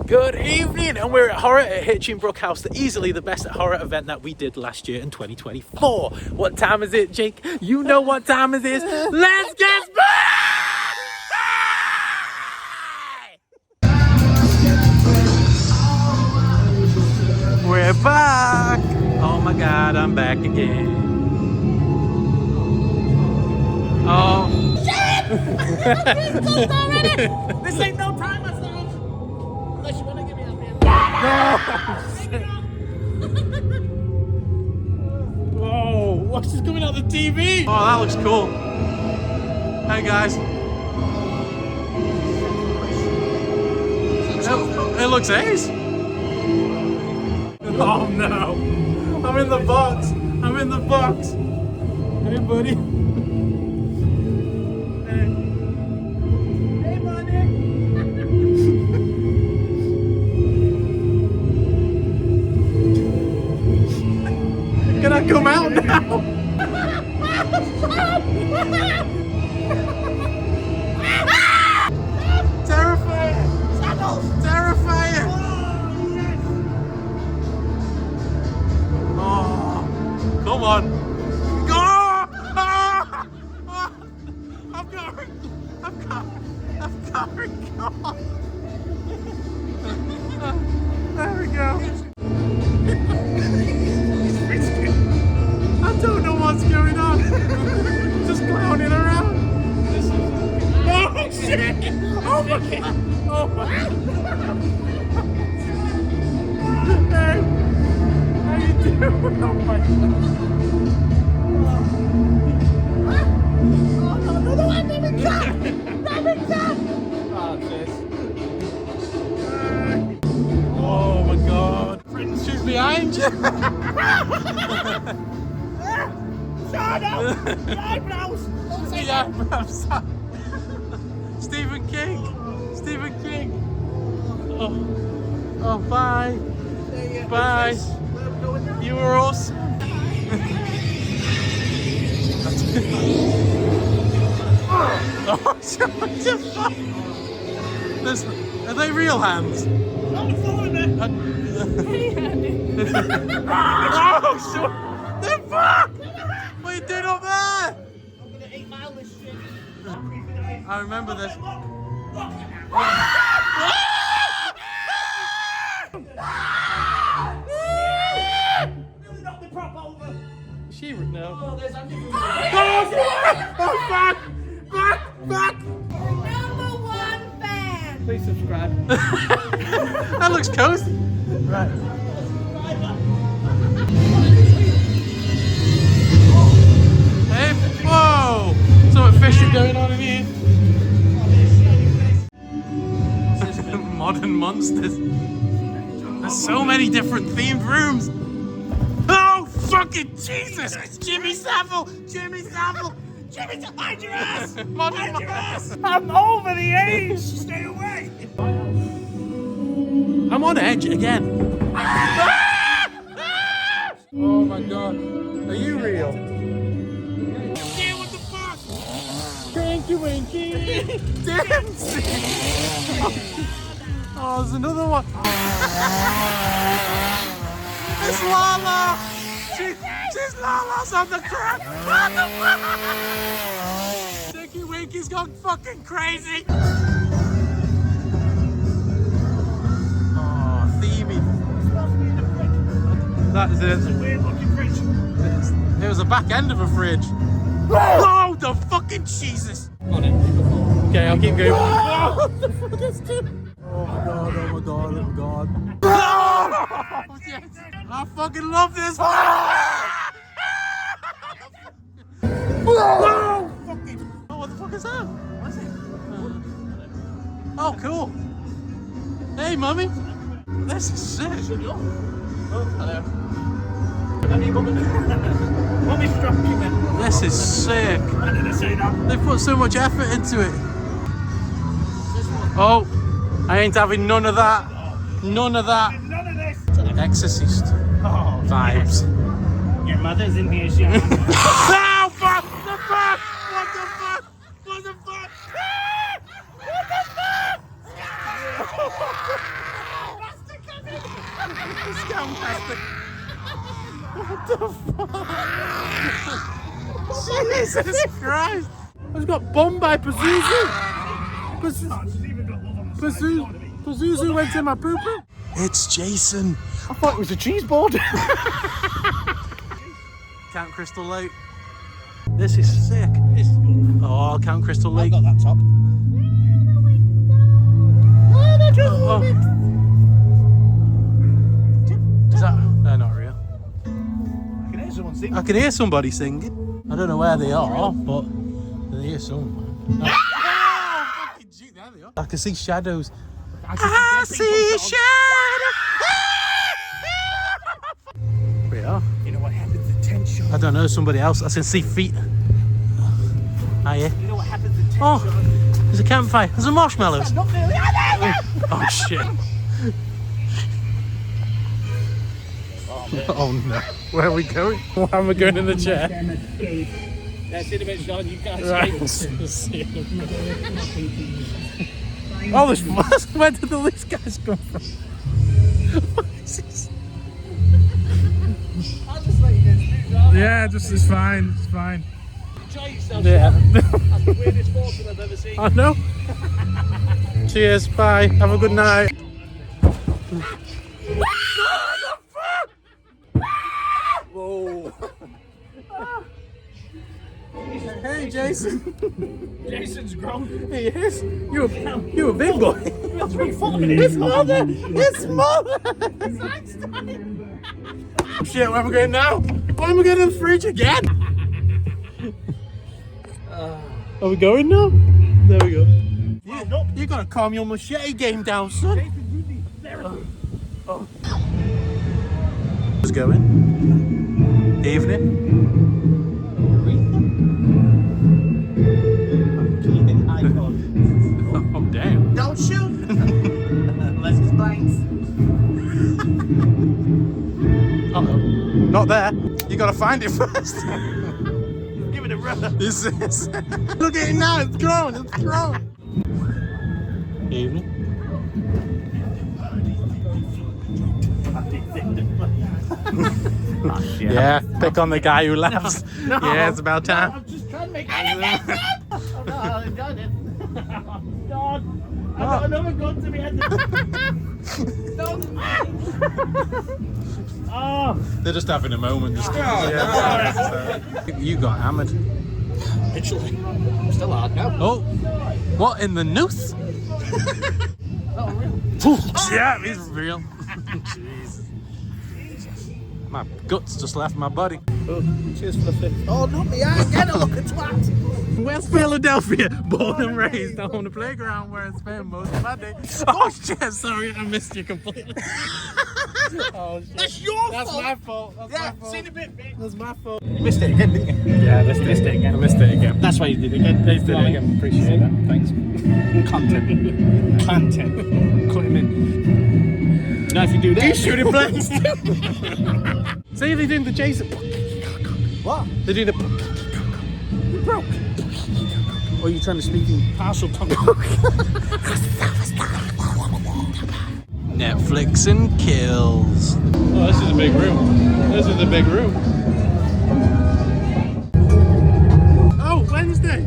Good evening, and we're at horror at Hinchingbrooke House, easily the best horror event that we did last year in 2024. What time is it, Jake? You know what time it is. Let's get back! We're back! Oh my god, I'm back again. Oh. This ain't no time, I said. Unless you want to give me a hand. No! Whoa, what's just coming out the TV? Oh, that looks cool. Hey guys. It looks ace. Oh no. I'm in the box. I'm in the box. Hey buddy. Hey, buddy. Can I come out now? Terrifier! Terrifier! Oh, come on! Go! I'm going! There we go. I don't know what's going on. Just clowning around. Oh shit! Oh my god! Oh my god! Hey! How you doing? Oh my god! Oh, no, I'm in the car. Oh, jeez. Oh my god! She's behind you! Shut up! The eyebrows! Don't say The eyebrows. Stephen King! Stephen King! Oh, bye! Bye! You were awesome! Oh, what the fuck? Are they real hands? Not following me! Oh, shit! The fuck? What are you doing up there? I'm gonna 8 mile this shit. I remember this. Really knocked the prop over. She no. Oh, there's Andy. Oh, fuck! Fuck! Number 1 fan. Please subscribe. That looks cozy. Right. Hey, whoa! Something fishy going on in here. Modern monsters. There's so many different themed rooms. Oh, fucking Jesus! Jimmy Savile! Jimmy Savile! Jimmy, hide your ass! Modern Hide your ass! monsters. I'm over the age! Stay away! I'm on edge again. Oh my god. Are you real? Yeah, what the fuck? Winky Winky! Dancing! Oh, there's another one. It's Lala! She's Lala's on the crap! What the fuck? Tinky Winky's gone fucking crazy! Oh, themey. That is it. Weird looking fridge. It was the back end of a fridge. Oh, the fucking Jesus! Okay, I'll keep going. What the fuck is this? Oh my god, oh my god, oh my god. Oh, yes. I fucking love this! Oh, fucking. Oh, what the fuck is that? What's it? Oh, cool. Hey, mummy. This is sick. Oh, hello. Mummy's stroking me. This is sick. I didn't say that. They put so much effort into it. Oh, I ain't having none of that. None of that. None of this. Exorcist Oh, vibes. your mother's in here, she. Oh, fuck! The fuck! What the fuck? What the fuck? What the fuck? Scoundtastic. What the fuck? Jesus Christ! I just got bombed by Pazuzu. Pazuzu went in my poo-poo. It's Jason. I thought it was a cheese board. Count Crystal Lake. This is sick. Oh, Count Crystal Lake. I've got that top. Oh. Is that? They're not real. I can hear someone singing. I can hear somebody singing. I don't know where they are, but I hear someone. Oh, fucking gee, there they are. I can see shadows. I see shadows. We are. You know what happens in 10 shots? I don't know, somebody else. I can see feet. Ah, yeah. You know what happens in 10 Oh, shots? there's a campfire. There's some marshmallows. Not really. Oh, shit. Oh, no. Where are we going? Why am I going in the chair? That's it a bit, Sean. You can't Right. escape. Oh, there's where did all these guys come from? What is this? I'll just let you get through, right? Yeah, just it's fine. It's fine. Enjoy yourself, Yeah. Sean. That's the weirdest foursome I've ever seen. I know. Cheers. Bye. Have a good night. Whoa. Hey, Jason. Jason's grown. He is. You a big boy. You're 3 foot in it. It's mother. It's mother. Shit, where am I going now? Why am I going to the fridge again? Are we going now? There we go. You gotta calm your machete game down, son. Who's going? Evening. Oh, damn. Don't shoot. Unless it's blanks. Uh-oh. Not there. You gotta find it first. Give it a run. This is. Look at it now. It's growing. It's growing. Evening. Oh, shit. Yeah, pick on the guy who laughs. No. Yeah, it's about time. I'm just trying to make Oh no, I've done it. God, I've got another gun to me head. Oh, They're just having a moment. Just you got hammered. literally. I'm still hard now. Oh, what in the noose? Oh, really? Yeah, he's real. Jesus. My guts just left my body. Oh, cheers for the fifth. Oh, not me. I get a look at twat. West Philadelphia, born and raised on the playground where I spend most of my day. Oh shit, sorry, I missed you completely. Oh shit. That's your That's fault. my fault. That's my fault. See the bit, mate. That's my fault. You missed it again, didn't you? Yeah, I missed it again. I missed it again. That's why you did it again. They did it again. Appreciate that. Thanks. Content. Cut him in. Now if you do that. He's shooting blanks. See, they're doing the Jason. What? They're doing the. You broke. Or are you trying to speak in partial tongue? Netflix and kills. Oh, this is a big room. This is a big room. Oh, Wednesday.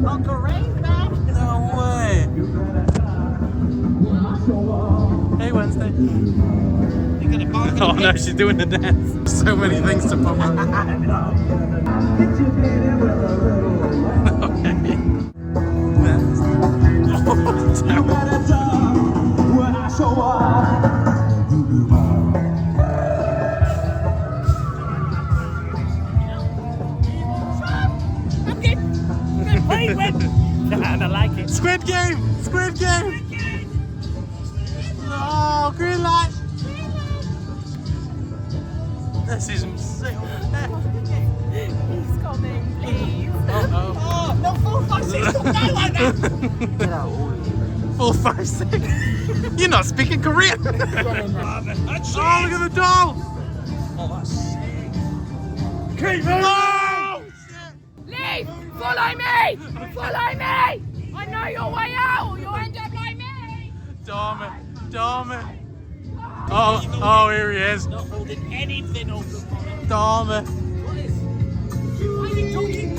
Uncle Rain now. No way. Hey, Wednesday. You're gonna bargain. Oh no, she's doing the dance. So many things to pop on. And I like it. Squid Game! Squid Game! Oh, green light! This is sick. He's coming, please. Uh-oh. Oh, no, 4, 5, 6, don't die like that. Get out. 4, 5, 6. You're not speaking Korean. Oh, look at the doll! Oh, that's sick. Keep moving! Oh, Leave! Follow me! Follow me! I know fight your way out, or you'll end up like me. Dahmer. Oh, here he is. Not holding anything over the bonnet. Dahmer. What is? Why are you talking?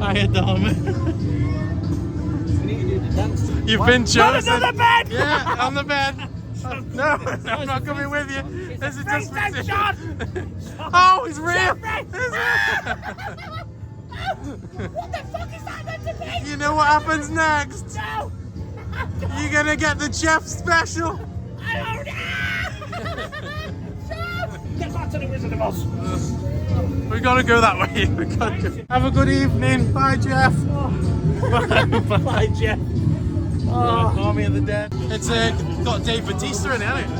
Hiya, Dahmer. We need to do the dance. You've been chosen. On the bed! Yeah, on the bed. No, I'm not coming with you. This is just for Shot! Oh, it's real. What the fuck is that meant to be? You know what happens next? No. You're gonna get the chef special. Oh Get back to the Wizard of Oz. We gotta go that way. We gotta go. Have a good evening. Bye, Jeff. Bye, Jeff. Oh, Army of the Dead. It's got Dave Bautista in it, hasn't it?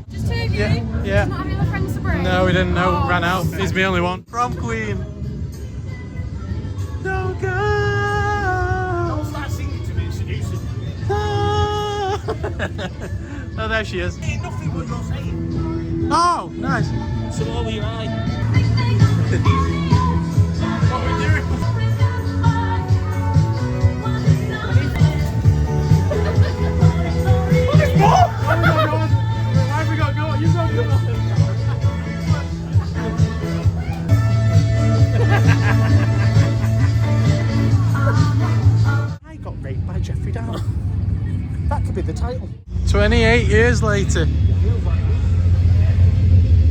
Just two of you? Yeah. Not having other friends to bring? No, we didn't know. Oh, Ran out. He's the only one. From Queen. Don't go. Don't start singing to me, introducing. Oh, there she is. Ain't nothing what you're saying. Oh, nice. So what were you like? What we doing? Oh my God. Why have we got to go? You got to go. I got raped by Jeffrey Dahmer. That could be the title. 28 years later.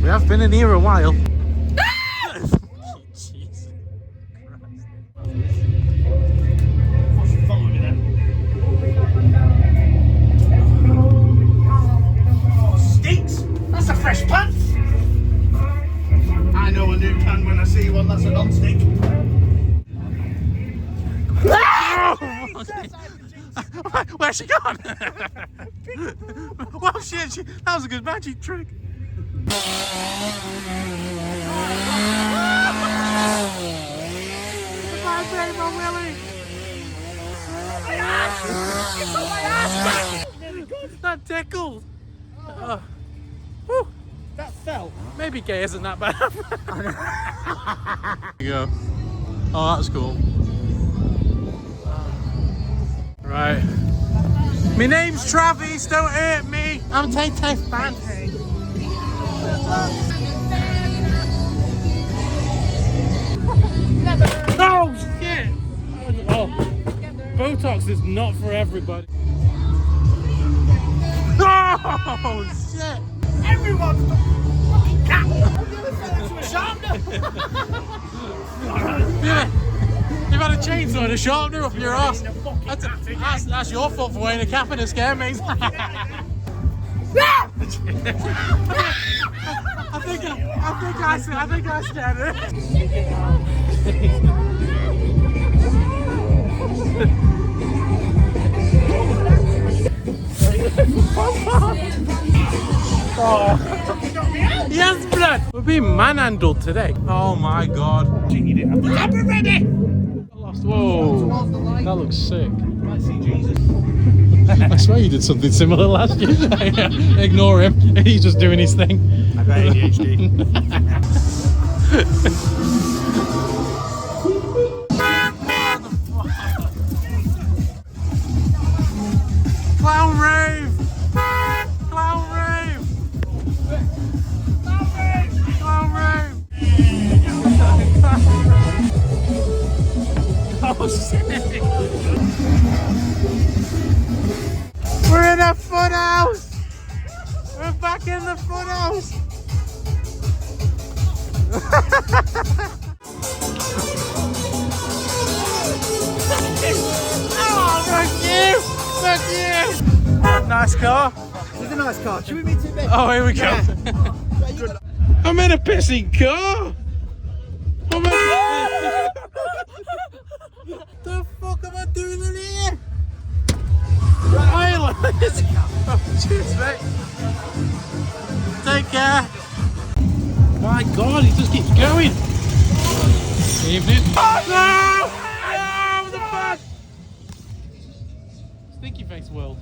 We have been in here a while. Jesus Christ. What's wrong with me then? Stinks! That's a fresh pan! I know a new pan when I see one that's a non-stick. Where's she gone? Well, shit, that was a good magic trick. Goodbye, baby, Willie. My ass! You put my ass back! That tickled. Whew. That fell. Maybe gay isn't that bad. There you go. Oh, that's cool. Right. My name's Travis, don't hurt me. I'm Tay Fancy. Oh, shit. Oh, Botox is not for everybody. Oh, shit. Everyone's the fucking cat! To a sharpener! You've had a chainsaw and a sharpener up your ass. That's your fault for wearing a cap and a scare maze. I think I scared her. Oh. Yes, blood. We're being manhandled today. Oh my God. I'm ready! Whoa, that looks sick. Might see Jesus. I swear you did something similar last year. Ignore him. He's just doing his thing. I got ADHD. Clown rave! Clown rave! Clown rave! Oh shit! We're in a fun house! We're back in the fun house! Oh, fuck you! Fuck you! Nice car. It's a nice car. Should we meet in bed? Oh, here we go. I'm in a pissing car. The fuck am I doing in here? Right, oh, cheers, mate. Take care. My God, he just keeps going. Evening. Oh, no! No, the fuck! Stinky face world.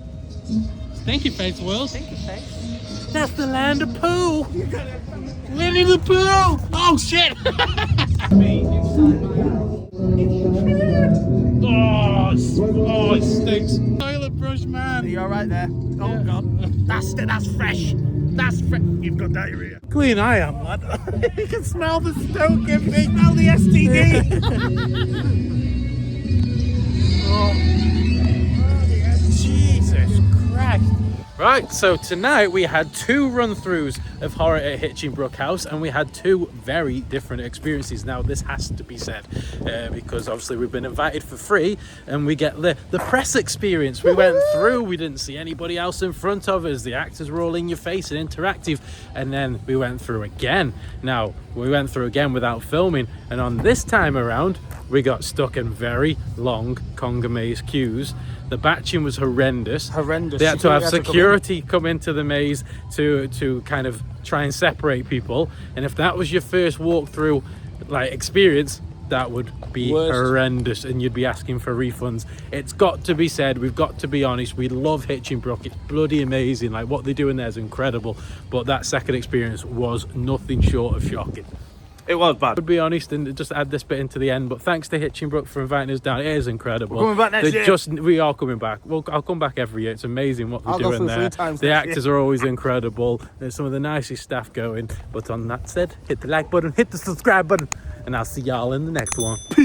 Thank you, Face Wills. Thank you, face. That's the land of poo. Winnie the Pooh. Oh shit. Oh, it stinks. Toilet brush, man. Are you alright there? Oh god. That's fresh. That's fresh. You've got diarrhea. Clean I am, lad. You can smell the stoke in me. Smell the STD. Jesus Christ. Right, so tonight we had 2 run-throughs of horror at Hinchingbrooke House, and we had 2 very different experiences. Now, this has to be said, because obviously we've been invited for free, and we get the press experience. We went through, we didn't see anybody else in front of us, the actors were all in your face and interactive, and then we went through again. Now, we went through again without filming, and on this time around, we got stuck in very long conga maze queues. The batching was horrendous. They had to have security come into the maze to kind of try and separate people. And if that was your first walkthrough experience, that would be horrendous, and you'd be asking for refunds. It's got to be said, we've got to be honest, we love Hinchingbrooke, it's bloody amazing, like what they do in there is incredible, but that second experience was nothing short of shocking. It was bad. To be honest, and just add this bit into the end, but thanks to Hinchingbrooke for inviting us down. It is incredible. We're coming back next year. We are coming back. I'll come back every year. It's amazing what they're doing there. The actors are always incredible. There's some of the nicest staff going. But on that said, hit the like button, hit the subscribe button, and I'll see y'all in the next one. Peace.